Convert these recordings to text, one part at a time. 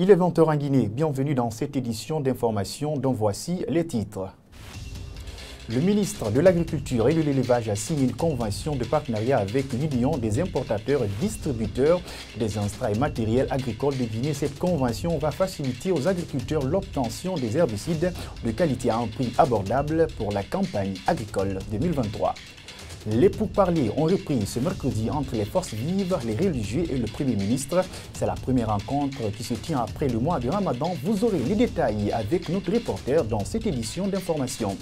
Il est 20h en Guinée. Bienvenue dans cette édition d'information dont voici les titres. Le ministre de l'Agriculture et de l'Élevage a signé une convention de partenariat avec l'Union des importateurs et distributeurs des intrants et matériels agricoles de Guinée. Cette convention va faciliter aux agriculteurs l'obtention des herbicides de qualité à un prix abordable pour la campagne agricole 2023. Les pourparlers ont repris ce mercredi entre les forces vives, les religieux et le Premier ministre. C'est la première rencontre qui se tient après le mois de Ramadan. Vous aurez les détails avec notre reporter dans cette édition d'information.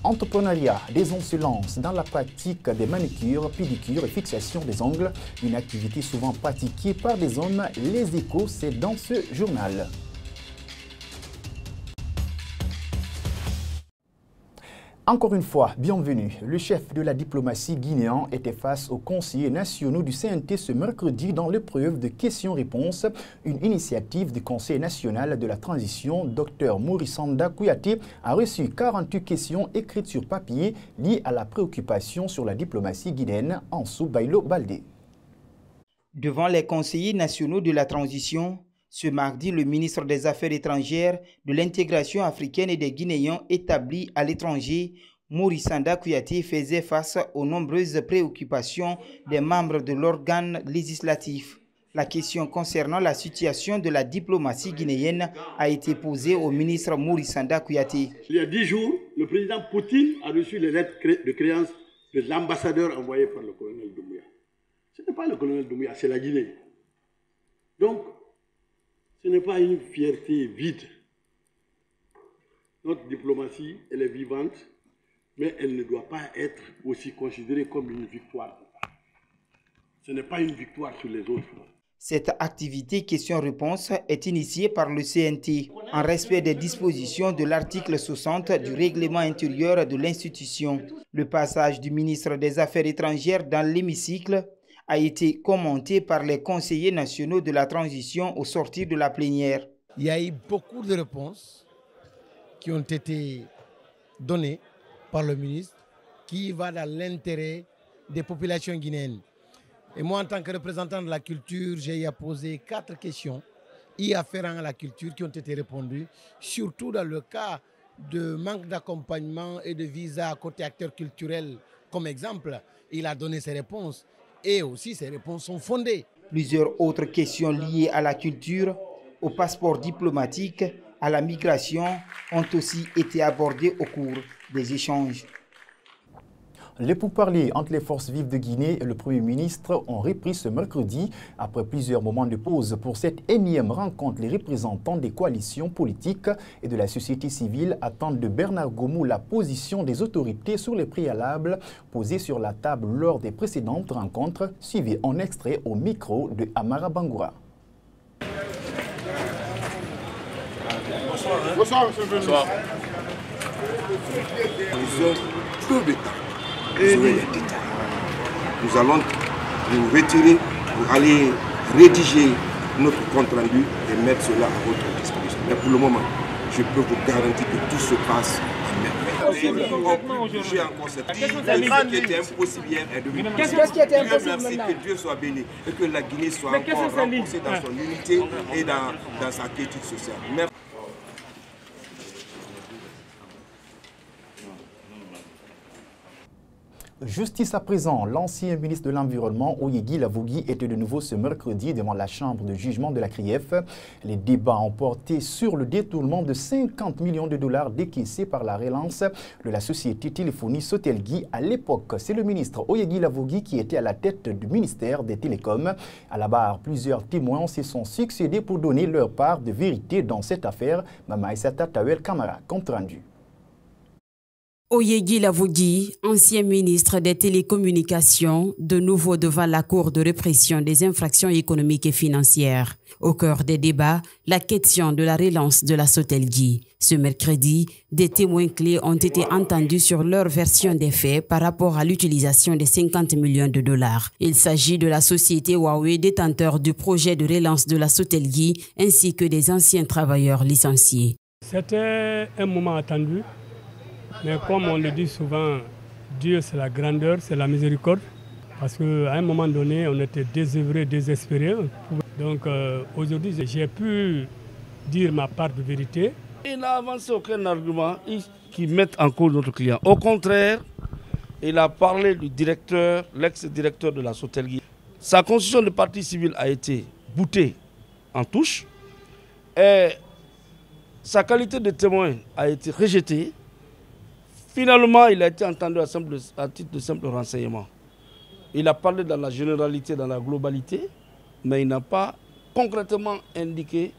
Entrepreneuriat, des hommes se lancent dans la pratique des manicures, pédicures et fixation des ongles. Une activité souvent pratiquée par des hommes. Les échos, c'est dans ce journal. Encore une fois, bienvenue. Le chef de la diplomatie guinéen était face aux conseillers nationaux du CNT ce mercredi dans l'épreuve de questions-réponses, une initiative du Conseil national de la transition. Dr Morisanda Kouyaté a reçu 48 questions écrites sur papier liées à la préoccupation sur la diplomatie guinéenne en Bailo Baldé. Devant les conseillers nationaux de la transition, ce mardi, le ministre des Affaires étrangères, de l'intégration africaine et des Guinéens établis à l'étranger, Morisanda Kouyaté, faisait face aux nombreuses préoccupations des membres de l'organe législatif. La question concernant la situation de la diplomatie guinéenne a été posée au ministre Morisanda Kouyaté. Il y a 10 jours, le président Poutine a reçu les lettres de créance de l'ambassadeur envoyé par le colonel Doumbouya. Ce n'est pas le colonel Doumbouya, c'est la Guinée. Donc, ce n'est pas une fierté vide. Notre diplomatie, elle est vivante, mais elle ne doit pas être aussi considérée comme une victoire. Ce n'est pas une victoire sur les autres. Cette activité question-réponse est initiée par le CNT en respect des dispositions de l'article 60 du règlement intérieur de l'institution. Le passage du ministre des Affaires étrangères dans l'hémicycle a été commenté par les conseillers nationaux de la transition au sortir de la plénière. Il y a eu beaucoup de réponses qui ont été données par le ministre qui va dans l'intérêt des populations guinéennes. Et moi, en tant que représentant de la culture, j'ai posé 4 questions y afférentes à la culture qui ont été répondues, surtout dans le cas de manque d'accompagnement et de visa côté acteurs culturels. Comme exemple, il a donné ses réponses. Et aussi, ces réponses sont fondées. Plusieurs autres questions liées à la culture, au passeport diplomatique, à la migration ont aussi été abordées au cours des échanges. Les pourparlers entre les forces vives de Guinée et le Premier ministre ont repris ce mercredi. Après plusieurs moments de pause pour cette énième rencontre, les représentants des coalitions politiques et de la société civile attendent de Bernard Gomou la position des autorités sur les préalables posés sur la table lors des précédentes rencontres. Suivez en extrait au micro de Amara Bangoura. Bonsoir, monsieur le président. Nous allons nous retirer pour aller rédiger notre compte rendu et mettre cela à votre disposition. Mais pour le moment, je peux vous garantir que tout se passe à merveille. J'ai encore cette ce qui était impossible hier est devenu possible. Qu'est-ce qui était impossible maintenant? Que Dieu soit béni et que la Guinée soit encore renforcée dans son unité et dans sa quiétude sociale. Merci. Justice à présent, l'ancien ministre de l'Environnement, Oyegui Lavogui, était de nouveau ce mercredi devant la chambre de jugement de la CRIEF. Les débats ont porté sur le détournement de 50 millions de dollars décaissés par la relance de la société téléphonie Sotelgui. À l'époque, c'est le ministre Oyegui Lavogui qui était à la tête du ministère des Télécoms. À la barre, plusieurs témoins se sont succédés pour donner leur part de vérité dans cette affaire. Mama Issata Tawel Kamara, compte rendu. Oyegui Lavogui, ancien ministre des Télécommunications, de nouveau devant la Cour de répression des infractions économiques et financières. Au cœur des débats, la question de la relance de la Sotelgui. Ce mercredi, des témoins clés ont été entendus sur leur version des faits par rapport à l'utilisation des 50 millions de dollars. Il s'agit de la société Huawei, détenteur du projet de relance de la Sotelgui, ainsi que des anciens travailleurs licenciés. C'était un moment attendu. Mais comme on le dit souvent, Dieu c'est la grandeur, c'est la miséricorde. Parce qu'à un moment donné, on était désœuvré, désespéré. Donc aujourd'hui, j'ai pu dire ma part de vérité. Il n'a avancé aucun argument qui mette en cause notre client. Au contraire, il a parlé du directeur, l'ex-directeur de la Sotelguy. Sa constitution de partie civile a été boutée en touche et sa qualité de témoin a été rejetée. Finalement, il a été entendu à titre de simple renseignement. Il a parlé dans la généralité, dans la globalité, mais il n'a pas concrètement indiqué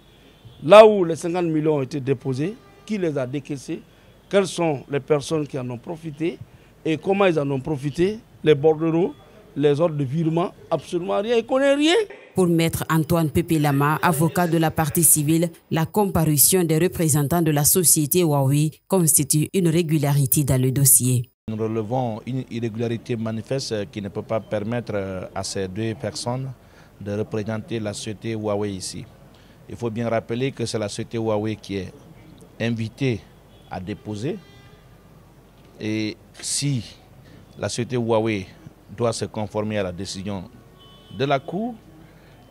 là où les 50 millions ont été déposés, qui les a décaissés, quelles sont les personnes qui en ont profité et comment ils en ont profité, les bordereaux, les ordres de virement, absolument rien, il ne connaît rien. Pour Maître Antoine Pépé-Lama, avocat de la partie civile, la comparution des représentants de la société Huawei constitue une régularité dans le dossier. Nous relevons une irrégularité manifeste qui ne peut pas permettre à ces deux personnes de représenter la société Huawei ici. Il faut bien rappeler que c'est la société Huawei qui est invitée à déposer. Et si la société Huawei doit se conformer à la décision de la Cour,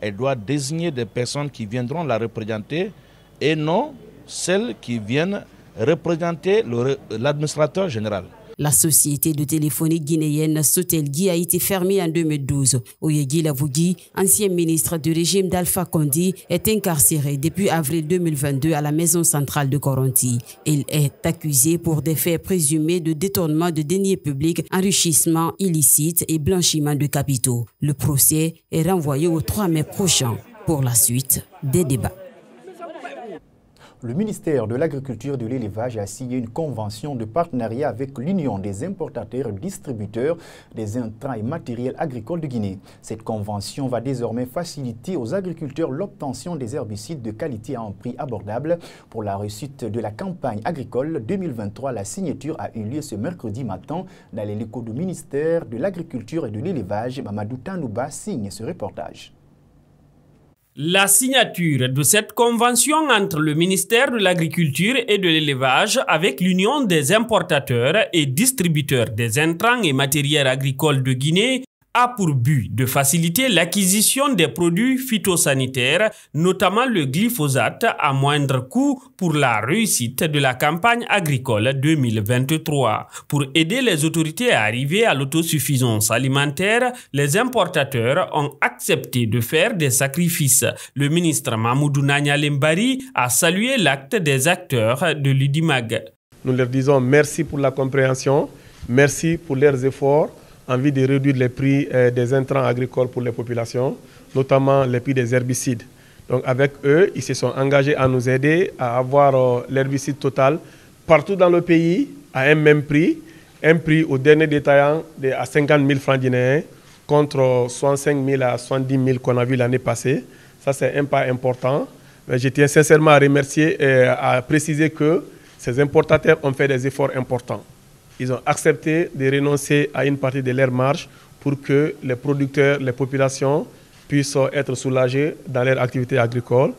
elle doit désigner des personnes qui viendront la représenter et non celles qui viennent représenter l'administrateur général. La société de téléphonie guinéenne Sotelguy a été fermée en 2012. Oyegui Lavougui, ancien ministre du régime d'Alpha Condé, est incarcéré depuis avril 2022 à la maison centrale de Koronti. Il est accusé pour des faits présumés de détournement de deniers publics, enrichissement illicite et blanchiment de capitaux. Le procès est renvoyé au 3 mai prochain pour la suite des débats. Le ministère de l'Agriculture et de l'Élevage a signé une convention de partenariat avec l'Union des importateurs et distributeurs des intrants et matériels agricoles de Guinée. Cette convention va désormais faciliter aux agriculteurs l'obtention des herbicides de qualité à un prix abordable. Pour la réussite de la campagne agricole 2023, la signature a eu lieu ce mercredi matin dans les locaux du ministère de l'Agriculture et de l'Élevage. Mamadou Tanouba signe ce reportage. La signature de cette convention entre le ministère de l'Agriculture et de l'Élevage avec l'Union des importateurs et distributeurs des intrants et matériels agricoles de Guinée a pour but de faciliter l'acquisition des produits phytosanitaires, notamment le glyphosate, à moindre coût pour la réussite de la campagne agricole 2023. Pour aider les autorités à arriver à l'autosuffisance alimentaire, les importateurs ont accepté de faire des sacrifices. Le ministre Mamoudou Nanya Mbari a salué l'acte des acteurs de l'UDIMAG. Nous leur disons merci pour la compréhension, merci pour leurs efforts en vue de réduire les prix des intrants agricoles pour les populations, notamment les prix des herbicides. Donc avec eux, ils se sont engagés à nous aider à avoir l'herbicide total partout dans le pays à un même prix, un prix au dernier détaillant à 50 000 francs guinéens contre 65 000 à 70 000 qu'on a vu l'année passée. Ça, c'est un pas important. Mais je tiens sincèrement à remercier et à préciser que ces importateurs ont fait des efforts importants. Ils ont accepté de renoncer à une partie de leur marge pour que les producteurs, les populations puissent être soulagés dans leur activité agricole.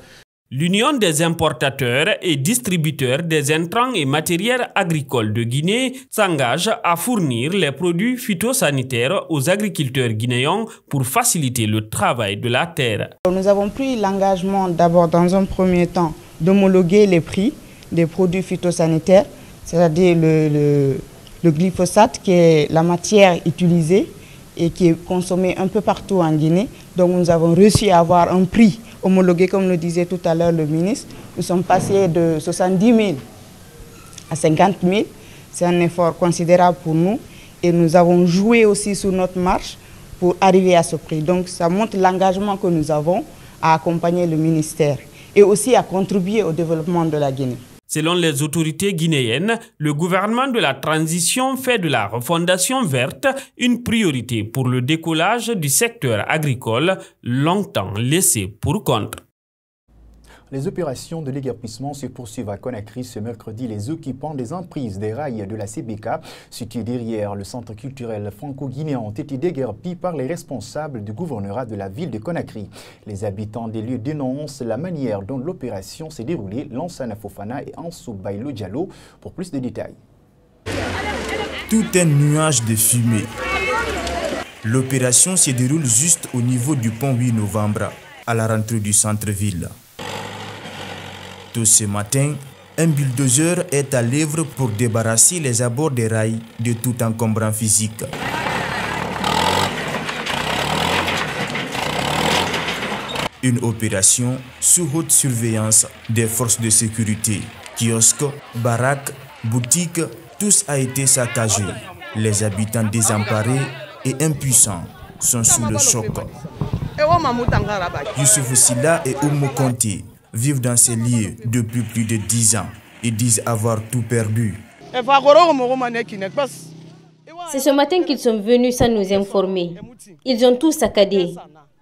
L'Union des importateurs et distributeurs des intrants et matériels agricoles de Guinée s'engage à fournir les produits phytosanitaires aux agriculteurs guinéens pour faciliter le travail de la terre. Nous avons pris l'engagement d'abord dans un premier temps d'homologuer les prix des produits phytosanitaires, c'est-à-dire le glyphosate qui est la matière utilisée et qui est consommée un peu partout en Guinée. Donc nous avons réussi à avoir un prix homologué, comme le disait tout à l'heure le ministre. Nous sommes passés de 70 000 à 50 000. C'est un effort considérable pour nous et nous avons joué aussi sur notre marche pour arriver à ce prix. Donc ça montre l'engagement que nous avons à accompagner le ministère et aussi à contribuer au développement de la Guinée. Selon les autorités guinéennes, le gouvernement de la transition fait de la refondation verte une priorité pour le décollage du secteur agricole, longtemps laissé pour compte. Les opérations de déguerpissement se poursuivent à Conakry ce mercredi. Les occupants des emprises des rails de la CBK, situés derrière le centre culturel franco-guinéen, ont été déguerpis par les responsables du gouvernorat de la ville de Conakry. Les habitants des lieux dénoncent la manière dont l'opération s'est déroulée. Lansana Fofana et Ansou Bailo Diallo pour plus de détails. Tout un nuage de fumée. L'opération se déroule juste au niveau du pont 8 novembre, à la rentrée du centre-ville. Tôt ce matin, un bulldozer est à l'œuvre pour débarrasser les abords des rails de tout encombrant physique. Une opération sous haute surveillance des forces de sécurité. Kiosques, baraques, boutiques, tous a été saccagé. Les habitants désemparés et impuissants sont sous le choc. Youssouf Silla et Oumou Konté vivent dans ces lieux depuis plus de 10 ans. Ils disent avoir tout perdu. C'est ce matin qu'ils sont venus sans nous informer. Ils ont tout saccadé.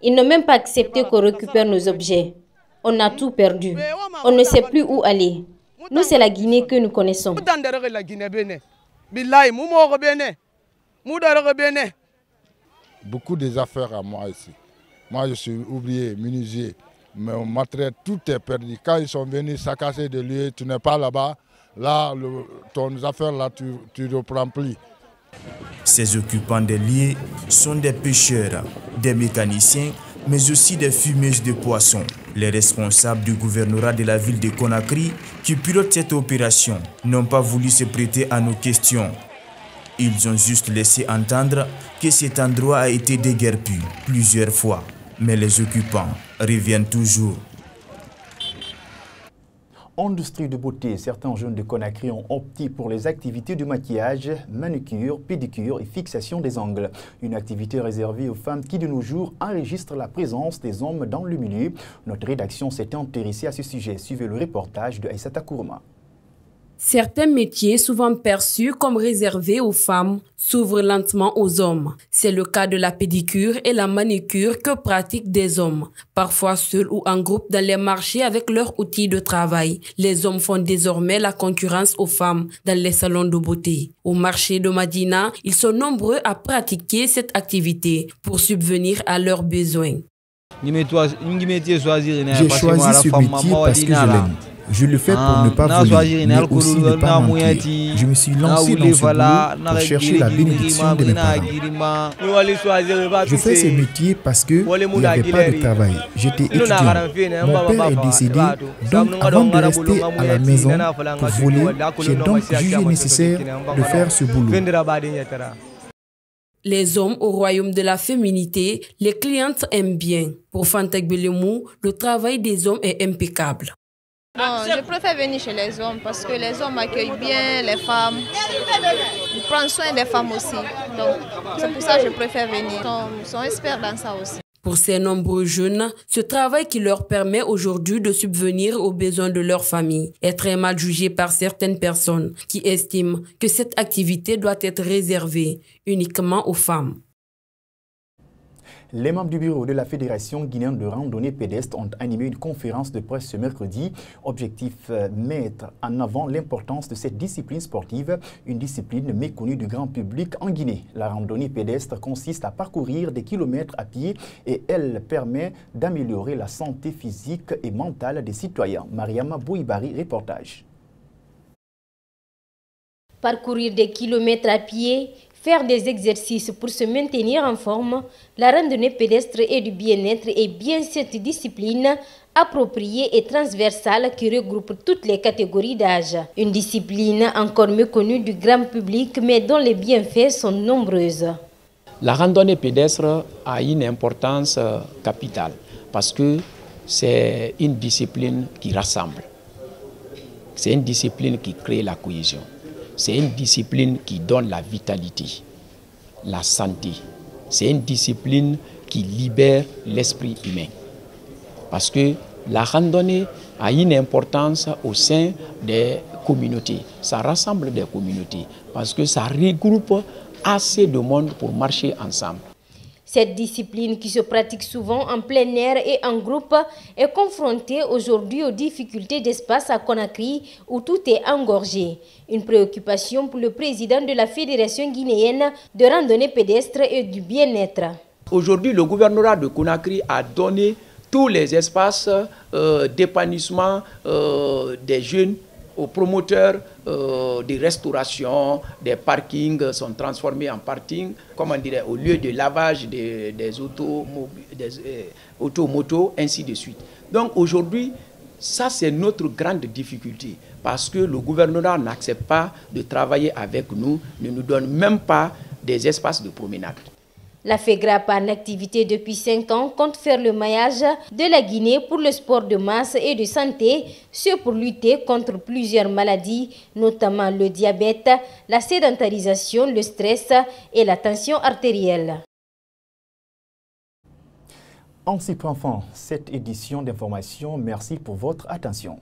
Ils n'ont même pas accepté qu'on récupère nos objets. On a tout perdu. On ne sait plus où aller. Nous, c'est la Guinée que nous connaissons. Beaucoup des affaires à moi ici. Moi, je suis ouvrier, menuisier. Mais mon matériel, tout est perdu. Quand ils sont venus saccager des lieux, tu n'es pas là-bas. Là, ton affaire, là, tu ne reprends plus. Ces occupants des lieux sont des pêcheurs, des mécaniciens, mais aussi des fumeuses de poissons. Les responsables du gouvernorat de la ville de Conakry qui pilotent cette opération n'ont pas voulu se prêter à nos questions. Ils ont juste laissé entendre que cet endroit a été déguerpi plusieurs fois. Mais les occupants reviennent toujours. Industrie de beauté, certains jeunes de Conakry ont opté pour les activités de maquillage, manucure, pédicure et fixation des ongles. Une activité réservée aux femmes qui de nos jours enregistrent la présence des hommes dans le milieu. Notre rédaction s'est intéressée à ce sujet. Suivez le reportage de Aïssata Kourma. Certains métiers souvent perçus comme réservés aux femmes s'ouvrent lentement aux hommes. C'est le cas de la pédicure et la manicure que pratiquent des hommes, parfois seuls ou en groupe dans les marchés avec leurs outils de travail. Les hommes font désormais la concurrence aux femmes dans les salons de beauté. Au marché de Madina, ils sont nombreux à pratiquer cette activité pour subvenir à leurs besoins. J'ai choisi ce métier parce que je l'aime. Je le fais pour ne pas voler, mais aussi ne pas mentir. Je me suis lancé dans ce boulot pour chercher la bénédiction de mes parents. Je fais ce métier parce qu'il n'y avait pas de travail. J'étais étudiant. Mon père est décédé, donc avant de rester à la maison pour voler, j'ai donc jugé nécessaire de faire ce boulot. Les hommes au royaume de la féminité, les clientes aiment bien. Pour Fantek Belemou, le travail des hommes est impeccable. Bon, je préfère venir chez les hommes parce que les hommes accueillent bien les femmes. Ils prennent soin des femmes aussi. Donc, c'est pour ça que je préfère venir. Ils sont experts dans ça aussi. Pour ces nombreux jeunes, ce travail qui leur permet aujourd'hui de subvenir aux besoins de leur famille est très mal jugé par certaines personnes qui estiment que cette activité doit être réservée uniquement aux femmes. Les membres du bureau de la Fédération guinéenne de randonnée pédestre ont animé une conférence de presse ce mercredi. Objectif, mettre en avant l'importance de cette discipline sportive, une discipline méconnue du grand public en Guinée. La randonnée pédestre consiste à parcourir des kilomètres à pied et elle permet d'améliorer la santé physique et mentale des citoyens. Mariama Bouibari, reportage. Parcourir des kilomètres à pied, faire des exercices pour se maintenir en forme, la randonnée pédestre et du bien-être est bien cette discipline appropriée et transversale qui regroupe toutes les catégories d'âge. Une discipline encore méconnue du grand public mais dont les bienfaits sont nombreuses. La randonnée pédestre a une importance capitale parce que c'est une discipline qui rassemble. C'est une discipline qui crée la cohésion. C'est une discipline qui donne la vitalité, la santé. C'est une discipline qui libère l'esprit humain. Parce que la randonnée a une importance au sein des communautés. Ça rassemble des communautés parce que ça regroupe assez de monde pour marcher ensemble. Cette discipline qui se pratique souvent en plein air et en groupe est confrontée aujourd'hui aux difficultés d'espace à Conakry où tout est engorgé. Une préoccupation pour le président de la Fédération guinéenne de randonnée pédestre et du bien-être. Aujourd'hui, le gouvernorat de Conakry a donné tous les espaces d'épanouissement des jeunes aux promoteurs de restauration, des parkings sont transformés en parking, comment dire, au lieu de lavage des automotos, ainsi de suite. Donc aujourd'hui, Ça, c'est notre grande difficulté, parce que le gouvernement n'accepte pas de travailler avec nous, ne nous donne même pas des espaces de promenade. La FEGRAP, en activité depuis 5 ans, compte faire le maillage de la Guinée pour le sport de masse et de santé, ce pour lutter contre plusieurs maladies, notamment le diabète, la sédentarisation, le stress et la tension artérielle. Ainsi prend fin cette édition d'information. Merci pour votre attention.